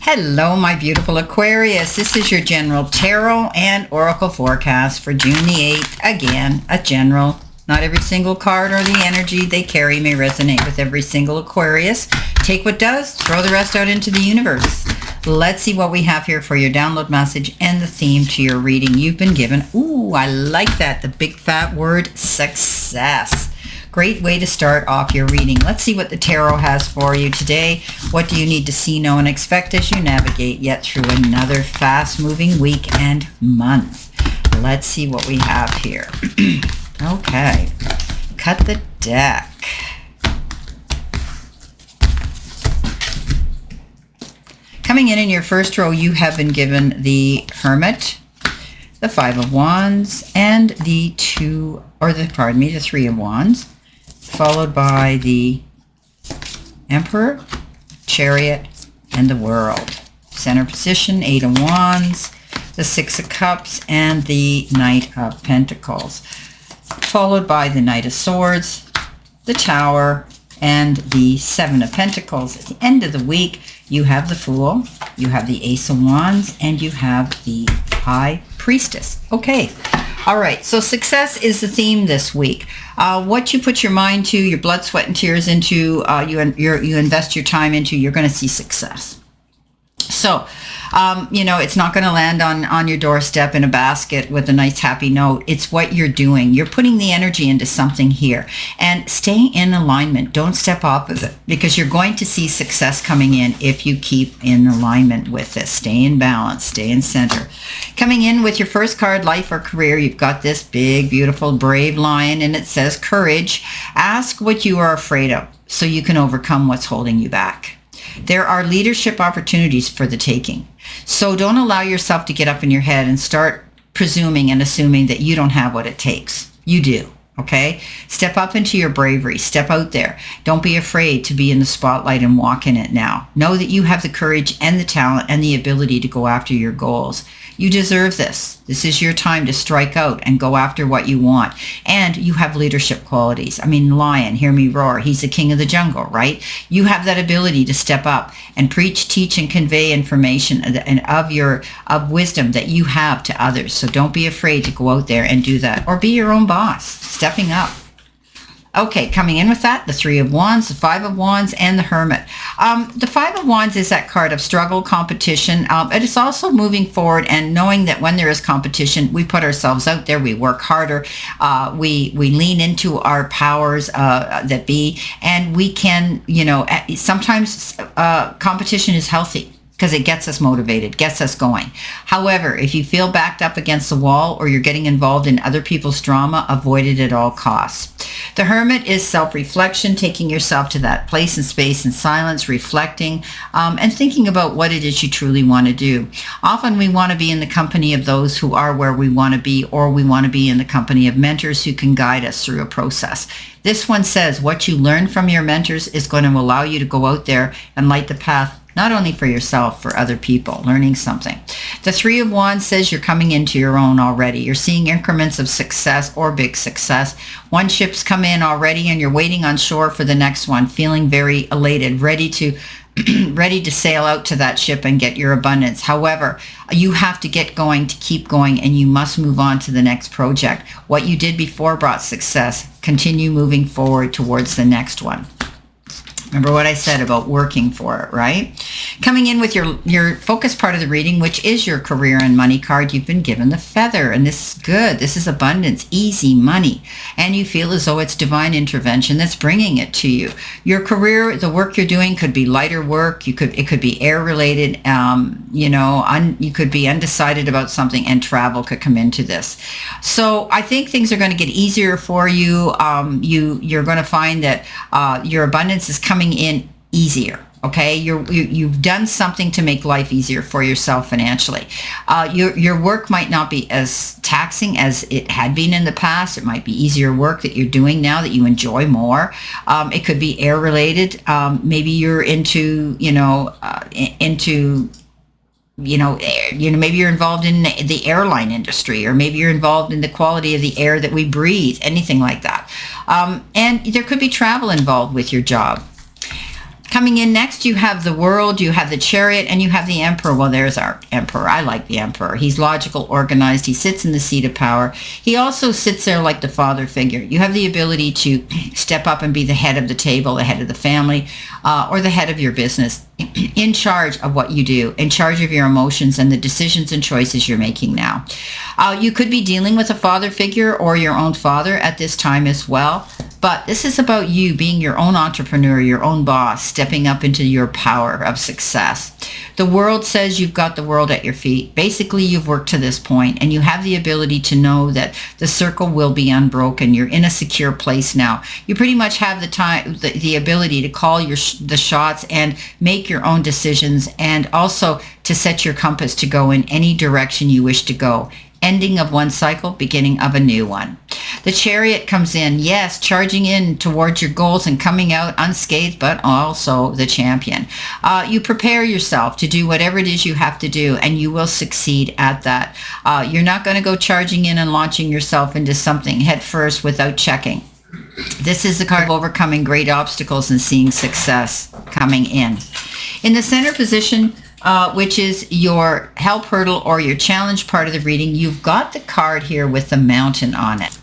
Hello, my beautiful Aquarius. This is your general tarot and oracle forecast for June the 8th. Again, a general. Not every single card or the energy they carry may resonate with every single Aquarius. Take what does, throw the rest out into the universe. Let's see what we have here for your download message and the theme to your reading you've been given. Ooh, I like that. The big fat word, success. Great way to start off your reading. Let's see what the tarot has for you today. What do you need to see, know, and expect as you navigate yet through another fast-moving week and month? Let's see what we have here. Okay, cut the deck. Coming in your first row, you have been given the Hermit, the Five of Wands, and the Three of Wands, followed by the Emperor, Chariot, and the World. Center position, Eight of Wands, the Six of Cups, and the Knight of Pentacles, followed by the Knight of Swords, the Tower, and the Seven of Pentacles. At the end of the week, you have the Fool, you have the Ace of Wands, and you have the High Priestess. Okay. All right, so success is the theme this week. What you put your mind to, your blood, sweat, and tears into, you invest your time into, you're going to see success. So, it's not going to land on your doorstep in a basket with a nice happy note. It's what you're doing. You're putting the energy into something here. And stay in alignment. Don't step off of it, because you're going to see success coming in if you keep in alignment with this. Stay in balance. Stay in center. Coming in with your first card, life or career, you've got this big, beautiful, brave lion, and it says courage. Ask what you are afraid of so you can overcome what's holding you back. There are leadership opportunities for the taking. So don't allow yourself to get up in your head and start presuming and assuming that you don't have what it takes. You do, okay? Step up into your bravery. Step out there. Don't be afraid to be in the spotlight and walk in it now. Know that you have the courage and the talent and the ability to go after your goals. You deserve this. This is your time to strike out and go after what you want. And you have leadership qualities. I mean, lion, hear me roar. He's the king of the jungle, right? You have that ability to step up and preach, teach, and convey information and of wisdom that you have to others. So don't be afraid to go out there and do that, or be your own boss, stepping up. Okay, coming in with that, the Three of Wands, the Five of Wands, and the Hermit. The Five of Wands is that card of struggle, competition. It is also moving forward and knowing that when there is competition, we put ourselves out there, we work harder, we lean into our powers that be, and we can, sometimes competition is healthy, because it gets us motivated, gets us going. However, if you feel backed up against the wall or you're getting involved in other people's drama, avoid it at all costs. The Hermit is self-reflection, taking yourself to that place and space in silence, reflecting, and thinking about what it is you truly want to do. Often we want to be in the company of those who are where we want to be, or we want to be in the company of mentors who can guide us through a process. This one says what you learn from your mentors is going to allow you to go out there and light the path, not only for yourself, for other people, learning something. The Three of Wands says you're coming into your own already. You're seeing increments of success or big success. One ship's come in already and you're waiting on shore for the next one, feeling very elated, ready to sail out to that ship and get your abundance. However, you have to get going to keep going, and you must move on to the next project. What you did before brought success. Continue moving forward towards the next one. Remember what I said about working for it, right? Coming in with your focus part of the reading, which is your career and money card, you've been given the Feather, and this is good. This is abundance, easy money, and you feel as though it's divine intervention that's bringing it to you. Your career, the work you're doing could be lighter work. It could be air related. You could be undecided about something, and travel could come into this. So I think things are going to get easier for you. You're going to find that your abundance is coming in easier. Okay, you've done something to make life easier for yourself financially. Your work might not be as taxing as it had been in the past. It might be easier work that you're doing now that you enjoy more. It could be air related. Maybe you're maybe you're involved in the airline industry, or maybe you're involved in the quality of the air that we breathe, anything like that. And there could be travel involved with your job. Coming in next, you have the World, you have the Chariot, and you have the Emperor. Well, there's our Emperor. I like the Emperor. He's logical, organized. He sits in the seat of power. He also sits there like the father figure. You have the ability to step up and be the head of the table, the head of the family, or the head of your business, in charge of what you do, in charge of your emotions and the decisions and choices you're making now. You could be dealing with a father figure or your own father at this time as well. But this is about you being your own entrepreneur, your own boss, stepping up into your power of success. The World says you've got the world at your feet. Basically, you've worked to this point and you have the ability to know that the circle will be unbroken. You're in a secure place now. You pretty much have the time, the ability to call the shots and make your own decisions, and also to set your compass to go in any direction you wish to go. Ending of one cycle, beginning of a new one. The Chariot comes in, yes, charging in towards your goals and coming out unscathed, but also the champion. You prepare yourself to do whatever it is you have to do, and you will succeed at that. You're not going to go charging in and launching yourself into something head first without checking. This is the card of overcoming great obstacles and seeing success coming in. In the center position, which is your help hurdle or your challenge part of the reading, you've got the card here with the Mountain on it.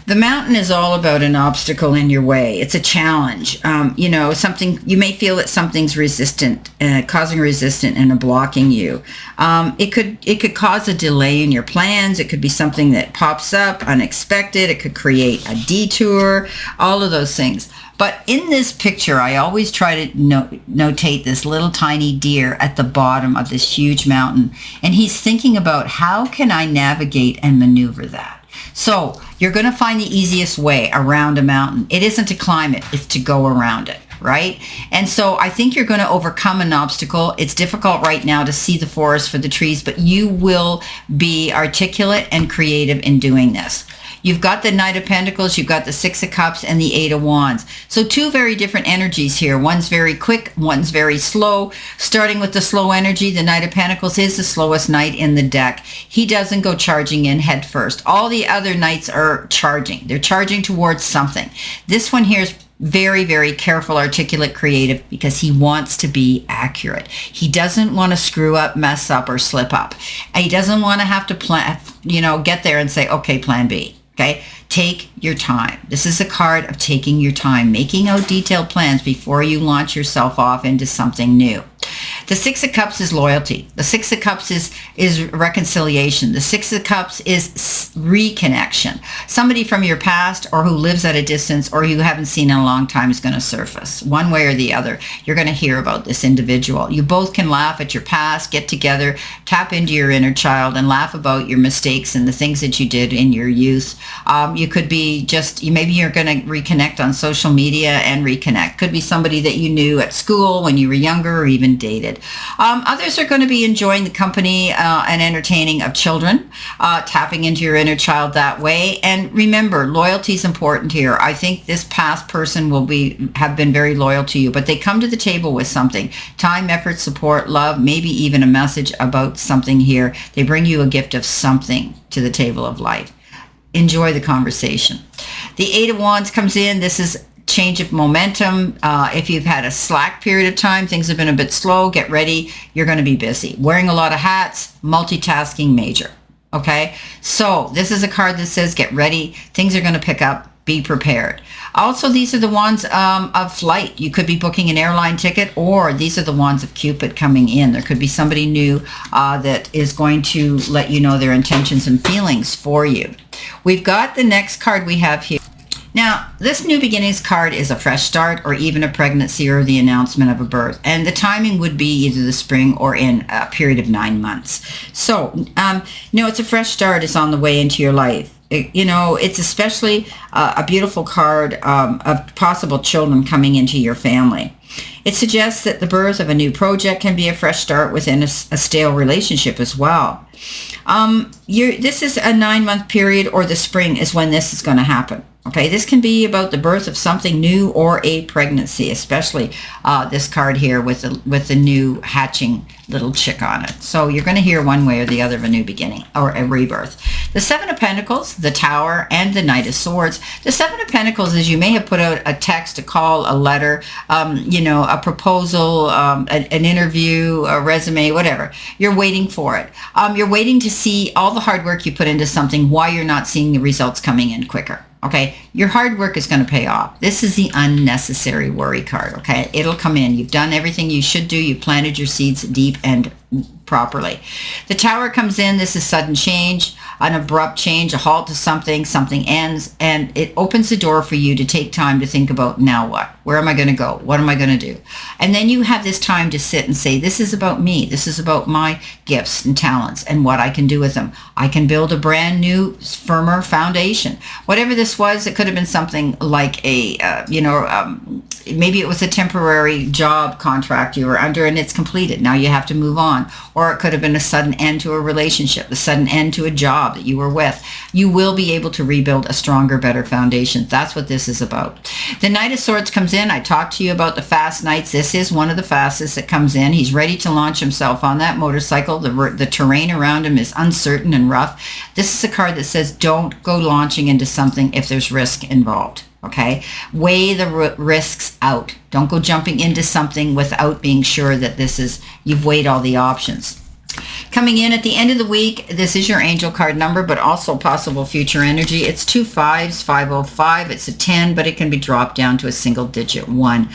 The Mountain is all about an obstacle in your way. It's a challenge. Something you may feel that something's resistant, causing resistance and blocking you. It could cause a delay in your plans. It could be something that pops up unexpected. It could create a detour. All of those things. But in this picture, I always try to notate this little tiny deer at the bottom of this huge mountain. And he's thinking about, how can I navigate and maneuver that? So you're going to find the easiest way around a mountain. It isn't to climb it, it's to go around it, right? And so I think you're going to overcome an obstacle. It's difficult right now to see the forest for the trees, but you will be articulate and creative in doing this. You've got the Knight of Pentacles, you've got the Six of Cups, and the Eight of Wands. So two very different energies here. One's very quick, one's very slow. Starting with the slow energy, the Knight of Pentacles is the slowest knight in the deck. He doesn't go charging in head first. All the other knights are charging. They're charging towards something. This one here is very, very careful, articulate, creative, because he wants to be accurate. He doesn't want to screw up, mess up, or slip up. He doesn't want to have to plan, get there and say, okay, plan B. Okay, take your time. This is a card of taking your time, making out detailed plans before you launch yourself off into something new. The Six of Cups is loyalty. The Six of Cups is reconciliation. The Six of Cups is reconnection. Somebody from your past or who lives at a distance or you haven't seen in a long time is going to surface. One way or the other, you're going to hear about this individual. You both can laugh at your past, get together, tap into your inner child, and laugh about your mistakes and the things that you did in your youth. You could be maybe you're going to reconnect on social media and reconnect. Could be somebody that you knew at school when you were younger or even dated. Others are going to be enjoying the company and entertaining of children, tapping into your inner child that way. And remember, loyalty is important here. I think this past person have been very loyal to you, but they come to the table with something: time, effort, support, love, maybe even a message about something here. They bring you a gift of something to the table of life. Enjoy the conversation. The Eight of Wands comes in. This is change of momentum. If you've had a slack period of time, things have been a bit slow, get ready. You're going to be busy. Wearing a lot of hats, multitasking major. Okay? So this is a card that says get ready. Things are going to pick up. Be prepared. Also, these are the wands of flight. You could be booking an airline ticket, or these are the wands of Cupid coming in. There could be somebody new that is going to let you know their intentions and feelings for you. We've got the next card we have here. Now, this New Beginnings card is a fresh start or even a pregnancy or the announcement of a birth. And the timing would be either the spring or in a period of 9 months. So, it's a fresh start is on the way into your life. It's especially a beautiful card of possible children coming into your family. It suggests that the birth of a new project can be a fresh start within a stale relationship as well. This is a 9-month period, or the spring is when this is going to happen. Okay, this can be about the birth of something new or a pregnancy, especially this card here with the new hatching little chick on it. So you're going to hear one way or the other of a new beginning or a rebirth. The Seven of Pentacles, the Tower, and the Knight of Swords. The Seven of Pentacles is you may have put out a text, a call, a letter, a proposal, an interview, a resume, whatever. You're waiting for it. You're waiting to see all the hard work you put into something, why you're not seeing the results coming in quicker. Okay, your hard work is going to pay off. This is the unnecessary worry card, okay? It'll come in. You've done everything you should do. You've planted your seeds deep and properly. The Tower comes in. This is sudden change, an abrupt change, a halt to something. Something ends, and it opens the door for you to take time to think about, now what? Where am I going to go? What am I going to do? And then you have this time to sit and say, this is about me. This is about my gifts and talents and what I can do with them. I can build a brand new, firmer foundation. Whatever this was, it could have been something like maybe it was a temporary job contract you were under and it's completed. Now you have to move on. Or it could have been a sudden end to a relationship, a sudden end to a job that you were with. You will be able to rebuild a stronger, better foundation. That's what this is about. The Knight of Swords comes in. I talked to you about the fast knights. This is one of the fastest that comes in. He's ready to launch himself on that motorcycle. The terrain around him is uncertain and rough. This is a card that says don't go launching into something if there's risk involved. Okay, weigh the risks out. Don't go jumping into something without being sure that you've weighed all the options. Coming in at the end of the week, this is your angel card number, but also possible future energy. It's 2 5s, 505. It's a 10, but it can be dropped down to a single digit 1.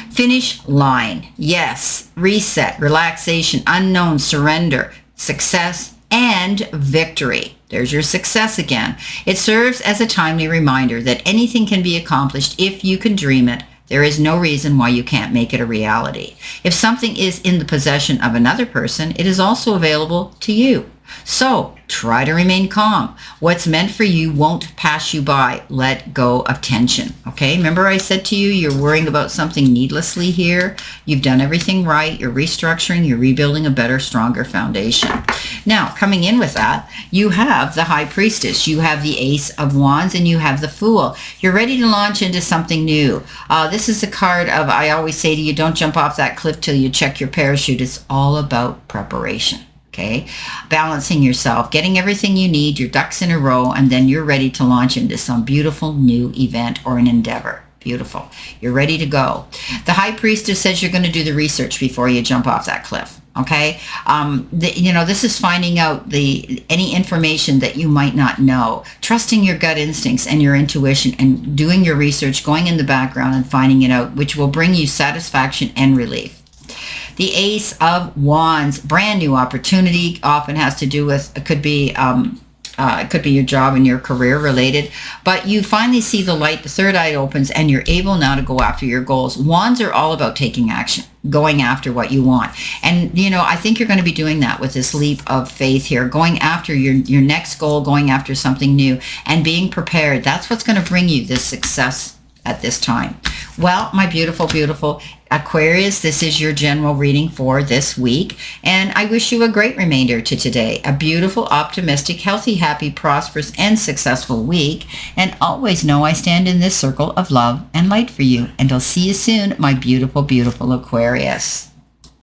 Finish line. Yes. Reset, relaxation, unknown, surrender, success, and victory. There's your success again. It serves as a timely reminder that anything can be accomplished if you can dream it. There is no reason why you can't make it a reality. If something is in the possession of another person, it is also available to you. So try to remain calm. What's meant for you won't pass you by. Let go of tension. Okay, remember I said to you, you're worrying about something needlessly here. You've done everything right. You're restructuring. You're rebuilding a better, stronger foundation. Now, coming in with that, you have the High Priestess. You have the Ace of Wands, and you have the Fool. You're ready to launch into something new. This is a card of, I always say to you, don't jump off that cliff till you check your parachute. It's all about preparation. Okay, balancing yourself, getting everything you need, your ducks in a row, and then you're ready to launch into some beautiful new event or an endeavor. Beautiful. You're ready to go. The High Priestess says you're going to do the research before you jump off that cliff. Okay, this is finding out any information that you might not know, trusting your gut instincts and your intuition, and doing your research, going in the background and finding it out, which will bring you satisfaction and relief. The Ace of Wands, brand new opportunity, often has to do with, it could be your job and your career related, but you finally see the light, the third eye opens, and you're able now to go after your goals. Wands are all about taking action, going after what you want. And, I think you're going to be doing that with this leap of faith here, going after your next goal, going after something new, and being prepared. That's what's going to bring you this success at this time. Well, my beautiful, beautiful Aquarius, this is your general reading for this week, and I wish you a great remainder to today. A beautiful, optimistic, healthy, happy, prosperous, and successful week, and always know I stand in this circle of love and light for you, and I'll see you soon, my beautiful, beautiful Aquarius.